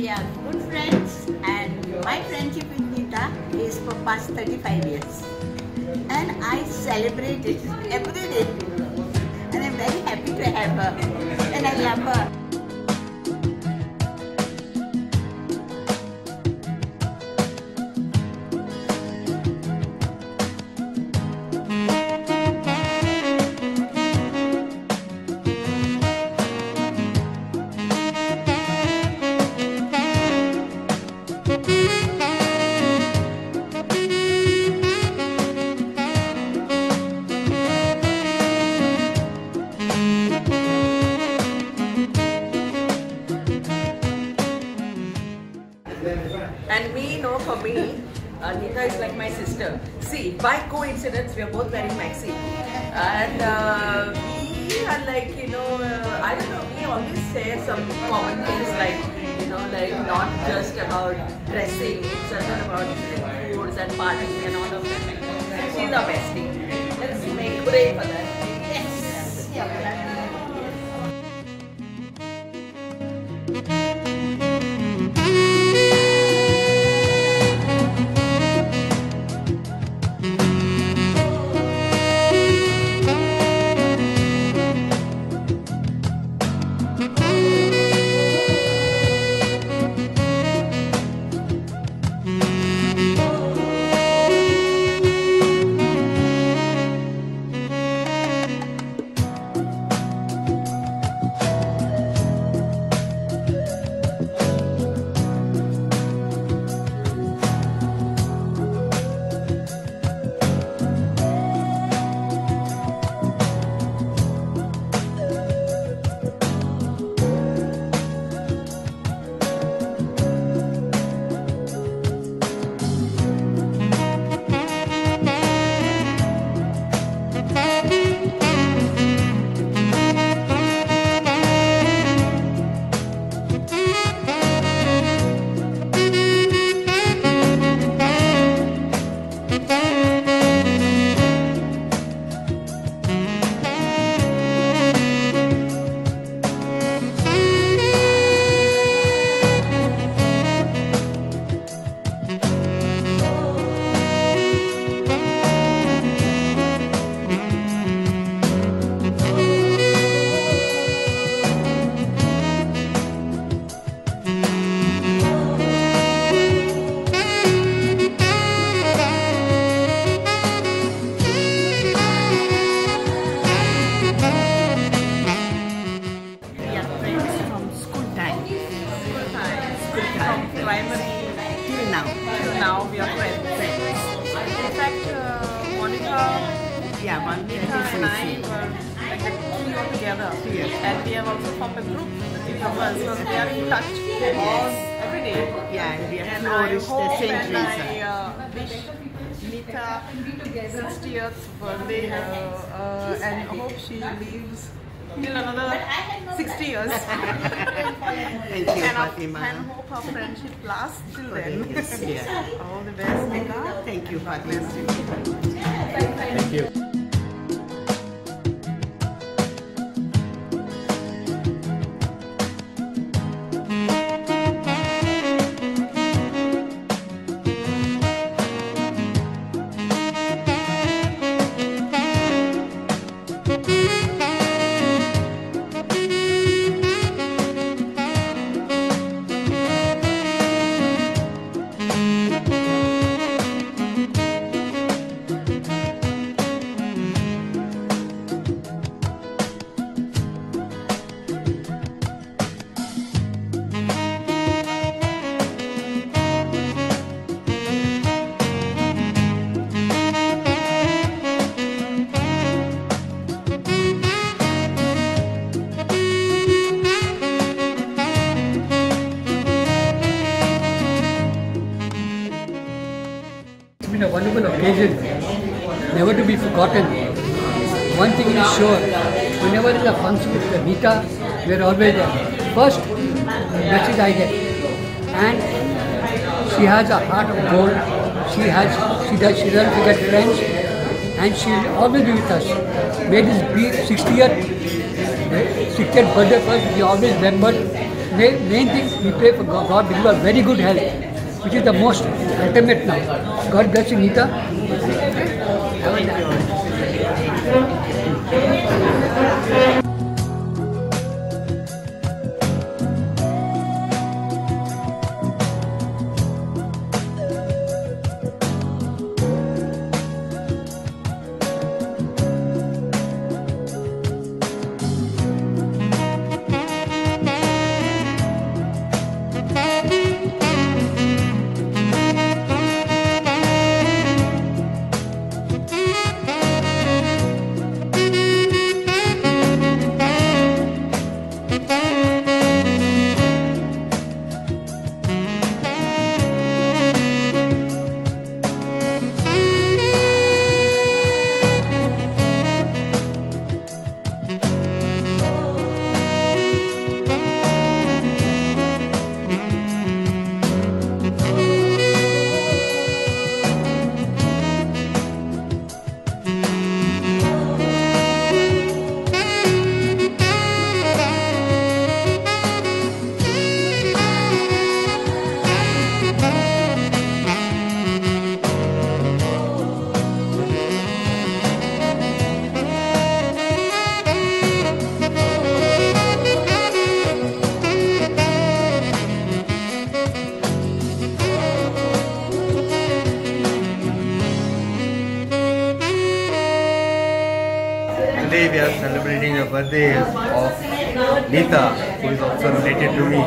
we are good friends, and my friendship with Nita is for past 35 years. And I celebrate it every day. And I'm very happy to have her. And I love her. And for me, Nita is like my sister. See, by coincidence, we are both wearing maxi. And we are like, I don't know, we always share some common things like, like not just about dressing, it's also about foods and partying and all of that. She's our bestie. Let's make hooray for that. Yes! Yeah. Primary till now we are friends. In fact, Monica, Monica and I were like a trio together, and we have also formed a group of us, so we are in touch every day. Yeah, and we And are I hope the and I wish Nita 60th birthday, and hope she lives till another 60 years. Thank you, Fatima. And hope our friendship lasts till then. Yeah. All the best, Nita. Thank you, Fatima. Thank you. It's been a wonderful occasion, never to be forgotten. One thing is sure, whenever there is a function with Nita, we are always there. First message I get, and she has a heart of gold. She doesn't forget friends, and she will always be with us. May this be 60th birthday for us. We always remember main thing, we pray for God to give her very good health, which is the most ultimate now. God bless you, Nita. Today we are celebrating the birthday of Nita, who is also related to me,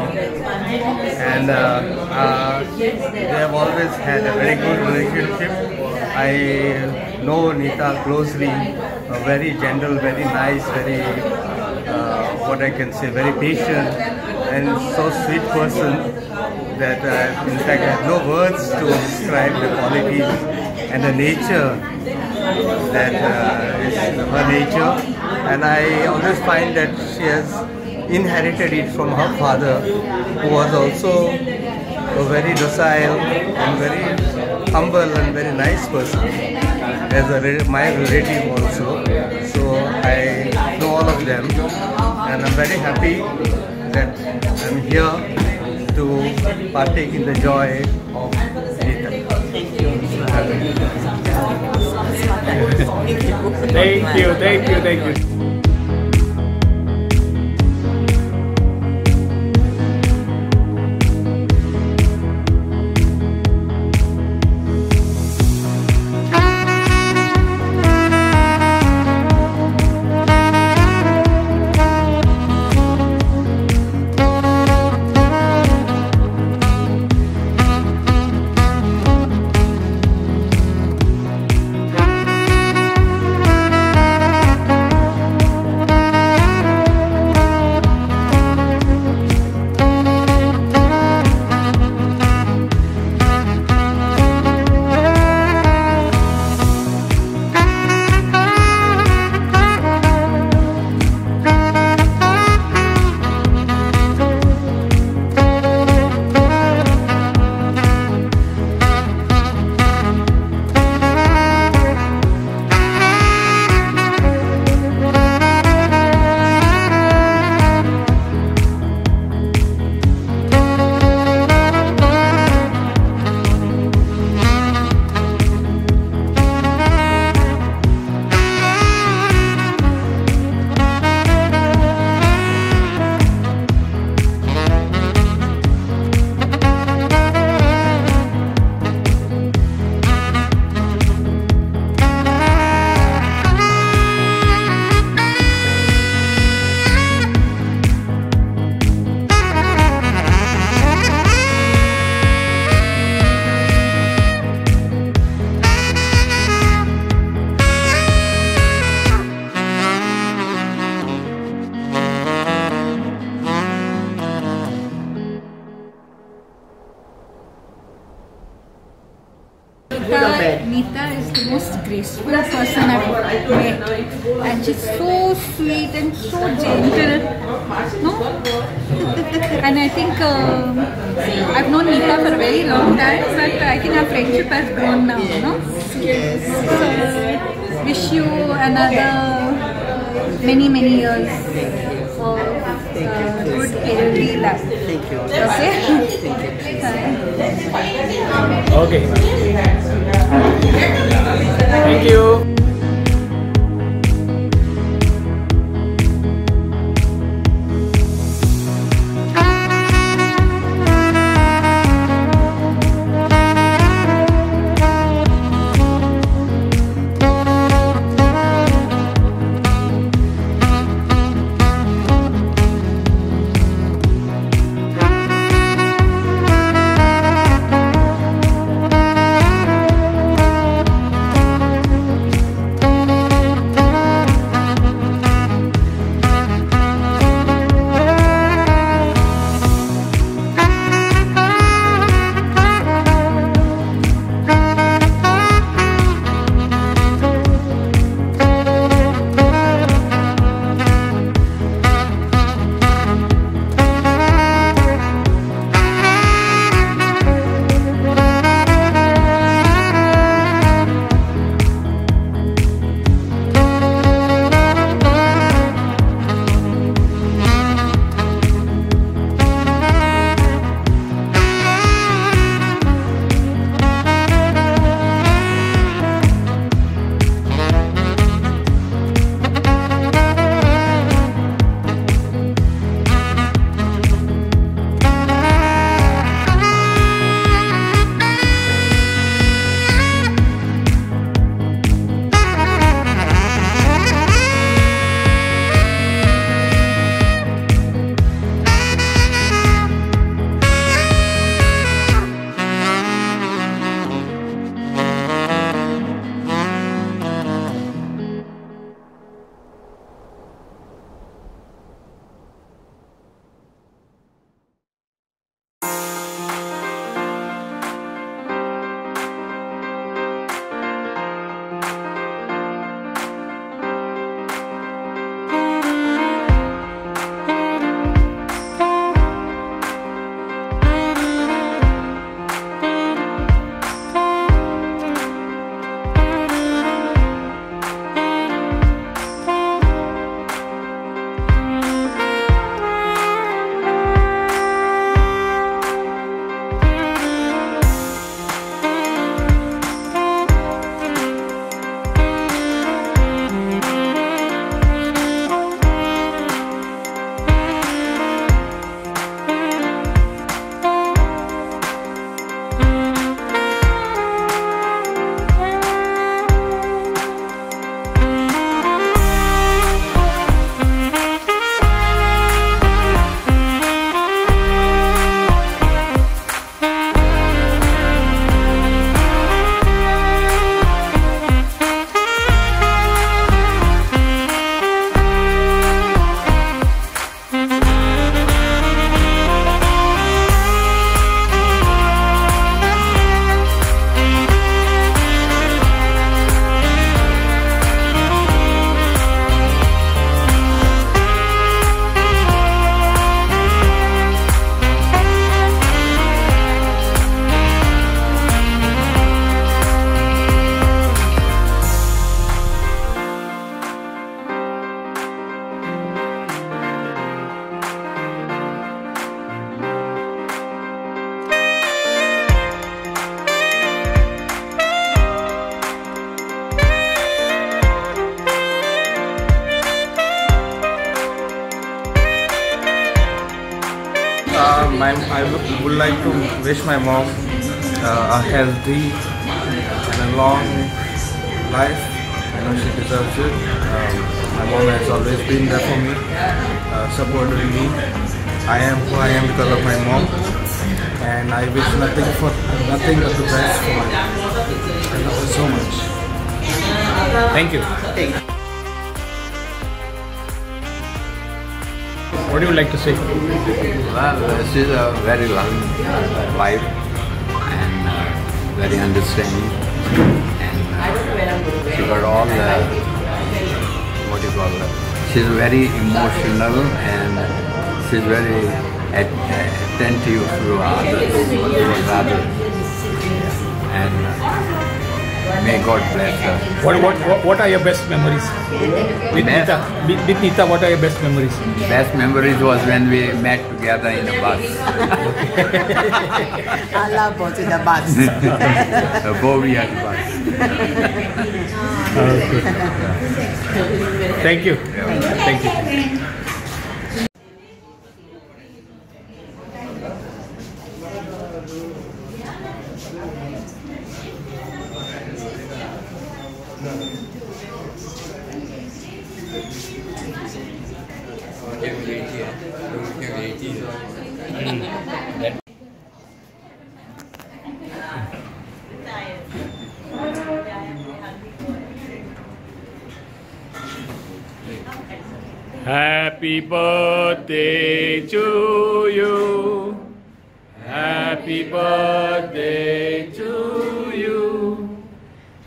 and they have always had a very good relationship. I know Nita closely, a very gentle, very nice, very what I can say, very patient and so sweet person that in fact I have no words to describe the qualities and the nature that is her nature, and I always find that she has inherited it from her father, who was also a very docile and very humble and very nice person, as my relative also. So I know all of them, and I'm very happy that I'm here to partake in the joy of Nita. Thank you. Nita is the most graceful person I've met, and she's so sweet and so gentle, no? And I think I've known Nita for a very long time, but I think our friendship has grown now, no? So, wish you another many years of good healthy life. Thank you. Okay. Okay. Thank you. I would like to wish my mom a healthy and a long life. I know she deserves it. My mom has always been there for me, supported me. I am who I am because of my mom, and I wish nothing but the best for my mom. I love her so much. Thank you. What do you like to say? Well, she's a very loving wife and very understanding, and she got all the, what do you call it? She's very emotional and she's very attentive to others, and May God bless her. What are your best memories? With Best? Nita. With Nita, what are your best memories? Best memories was when we met together in a bus. I love both in the bus. A Bovian bus. Thank you. Yeah. Thank you. Happy birthday to you. Happy birthday to you.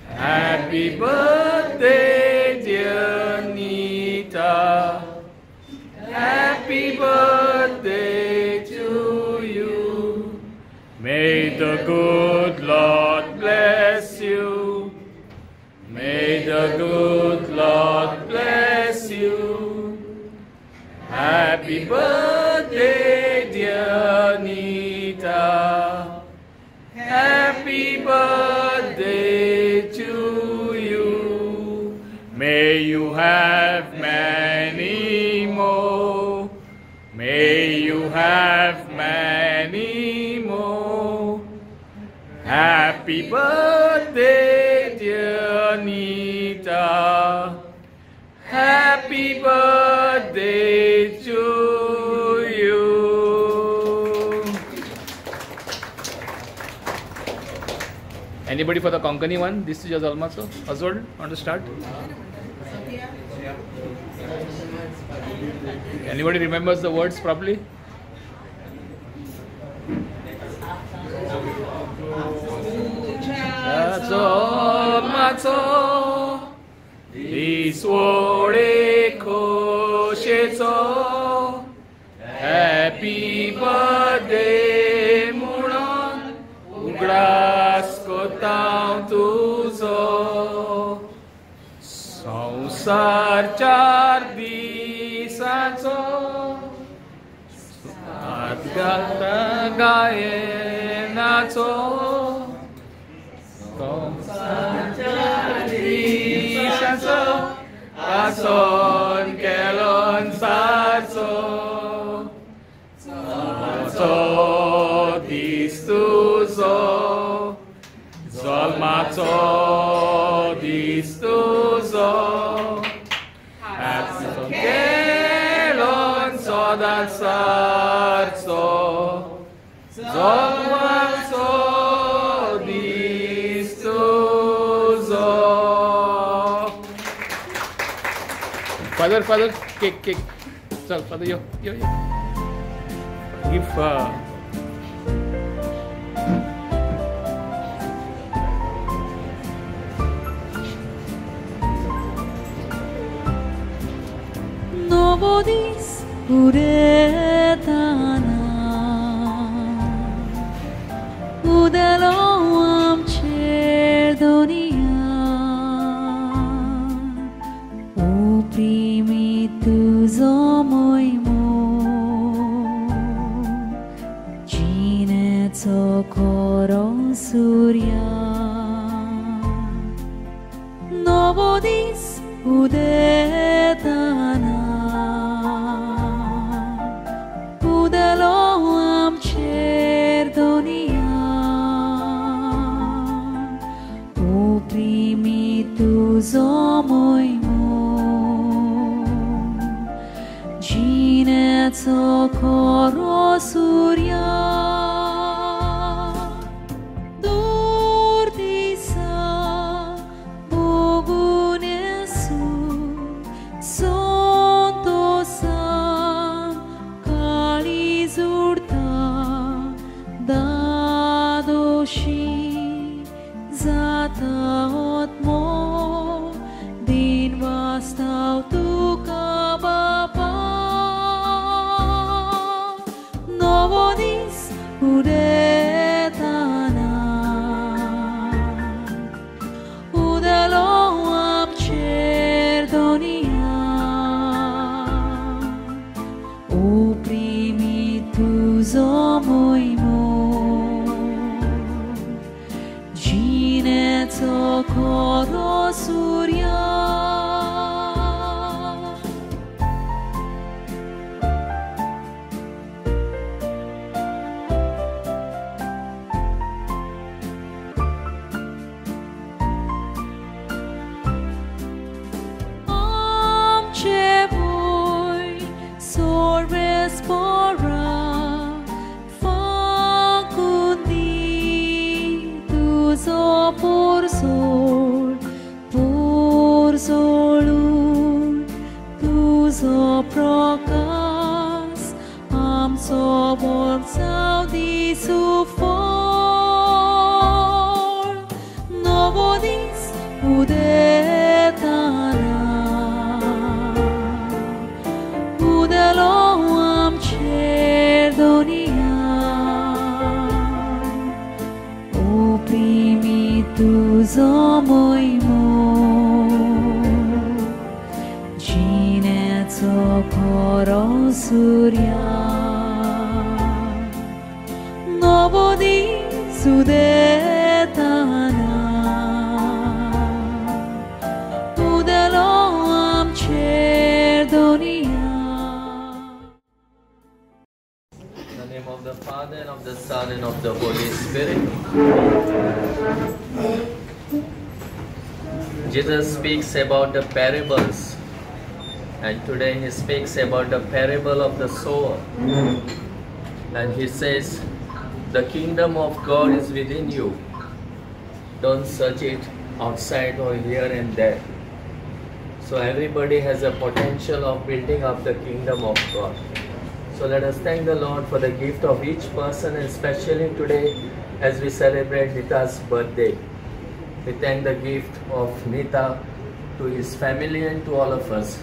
Happy birthday, dear Nita. Happy birthday to you. May the good Lord bless you. May the good Lord bless you. Happy birthday, dear Nita. Happy birthday to you. May you have many more. May you have many more. Happy birthday, dear Nita. Happy birthday to you. Anybody for the Konkani one? This is just also. Oswald, want to start? Anybody remembers the words properly? That's all, that's all. Iswore koshecho. Happy birthday, Muron. Ugras kotau tuzo. Sausar char disacho. Sadgata gaye nacho. Sausar char disacho. Ason kelon sacho. Sacho distuzo. Zolmacho distuzo. Ason kelon sodan sarzo. Zolmacho distuzo. Father, cake. So, Father, yo. Give Nobody's uretana Udeloam cerdonia Uprimitu zomoimo Cineco koro surya Nobody's udetana Udeloam cerdonia Uprimitu zomoimo Cineco koro surya socorro surya. Amche voi sorbes pora facundi tuzo por solul tuzo procas am sobor saudi sufor novodis udetana udelo am cerdonia oprimitus omoimo ginet socorro surya novodis udetana udelo am cerdonia. In the name of the Father, and of the Son, and of the Holy Spirit. Jesus speaks about the parables, and today he speaks about the parable of the sower. And he says, the kingdom of God is within you. Don't search it outside or here and there. So everybody has a potential of building up the kingdom of God. So let us thank the Lord for the gift of each person, and especially today as we celebrate Nita's birthday. We thank the gift of Nita to his family and to all of us.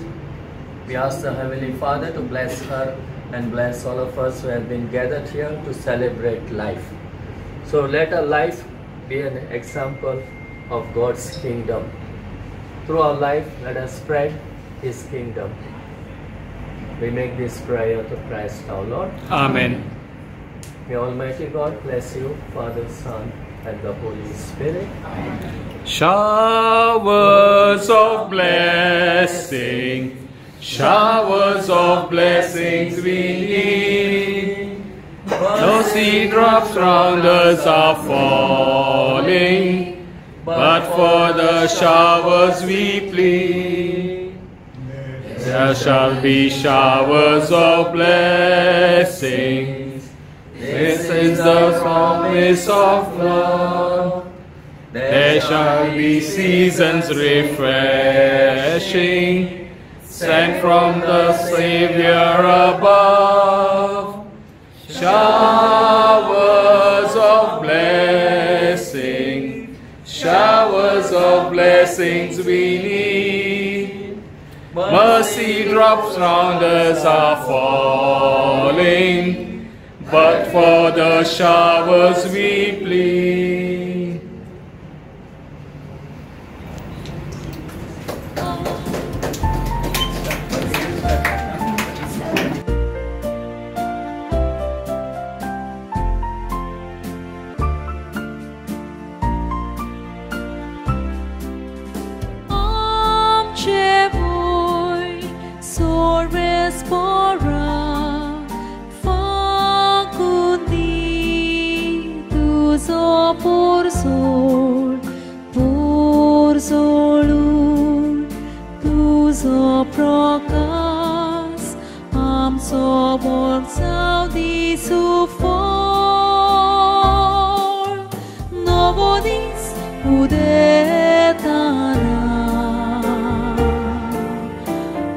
We ask the Heavenly Father to bless her and bless all of us who have been gathered here to celebrate life. So let our life be an example of God's kingdom. Through our life, let us spread His kingdom. We make this prayer to Christ our Lord. Amen. May Almighty God bless you, Father, Son, and the Holy Spirit. Showers of blessing, showers of blessings we need. No seed drops round us are falling, but for the showers we plead. There shall be showers of blessings. This is the promise of love. There shall be seasons refreshing, sent from the Savior above. Showers of blessing, showers of blessings we need. Mercy drops round us are falling, but for the showers we plead. Amche voi sorbes pora facundi tuzo por solul tuzo procas am sobor saudi sufor novodis udetana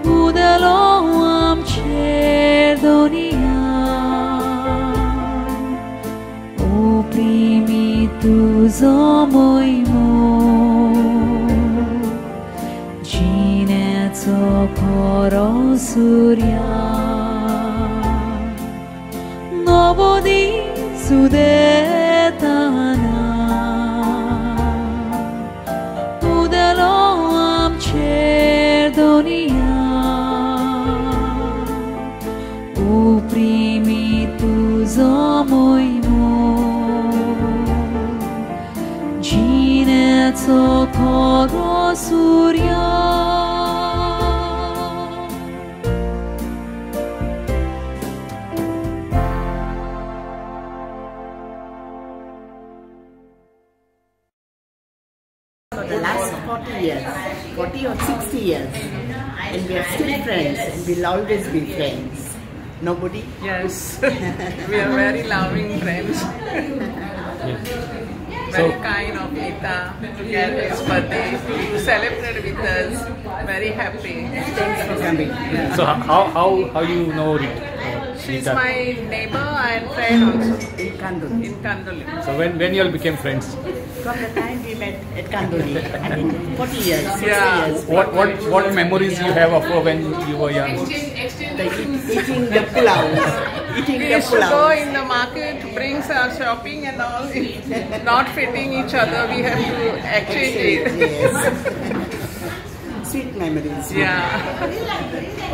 udelo am cerdonia oprimitus omoimo ginet socorro surya novodis udetana udelo am cerdonia oprimitus omoimo ginet Svetlaco koro surya. For the last 40 years, 40 or 60 years, and we are still friends, and we'll always be friends. Nobody? Yes, we are very loving friends. Very kind of Nita to get his birthday, to celebrate with us. Very happy. Thanks for coming. So how you know it? She's my neighbor and friend also In Kandoli. in Kandoli. So when you all became friends? From the time we met at Kandoli, I mean 40 years, 60 Yeah. years. What memories you have of her when you were young? Eating the pulao. Eating We the used to go pulao. in the market, brings our shopping and all. Not fitting each other, we have to exchange it. Yes. Sweet memories. Yeah.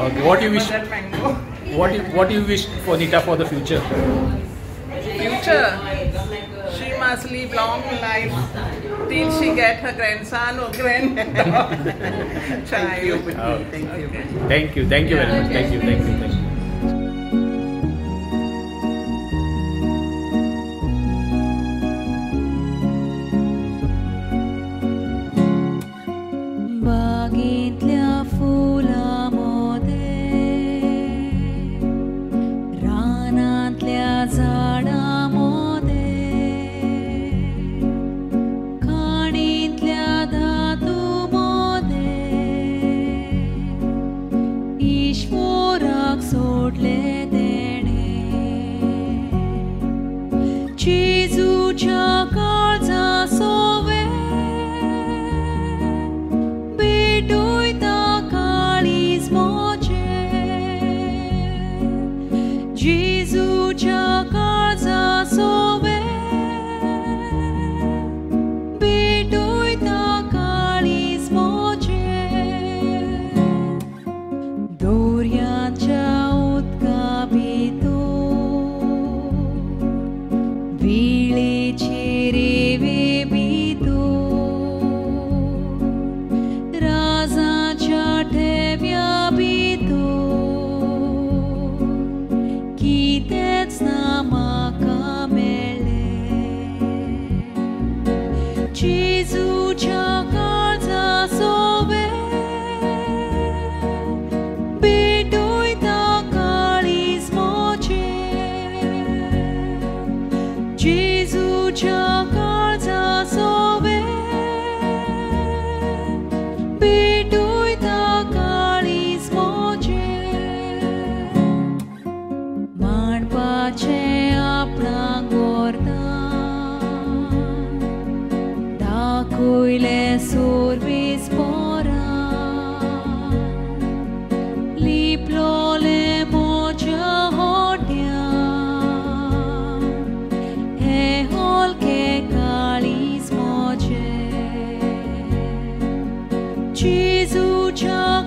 Okay. What you wish? That mango. What you wish for Nita for the future? Future. She must live long life till she get her grandson or granddaughter. Thank you. Child. Thank you. Thank you very much. Thank you. बागेंतल्या फुलांमध्ये रानांतल्या झाडांमध्ये खाणींतल्या धातूमध्ये ईश्वराक सोडले देणे जेजूच्या काळजा सोवे Jesu'च्या काळजा सोवे भेटोयता काळीज मोचे दोर्याच्या उदका भितर वेळेचे रेवे भितर राजाच्या ठेव्या भितर कितेंच ना म्हाका मेळ्ळें जेजूच्या काळजा सोवे भेटोयता काळीज मोचे जेजूच्या काळजा सोवे भेटोयता काळीज मोचे मांडपाचे आपणाक गोरदान दाखयले सोर्वेस पोरां लिपलोले मोज्या होट्यान हे होलके काळीज मोचे जेजूच्या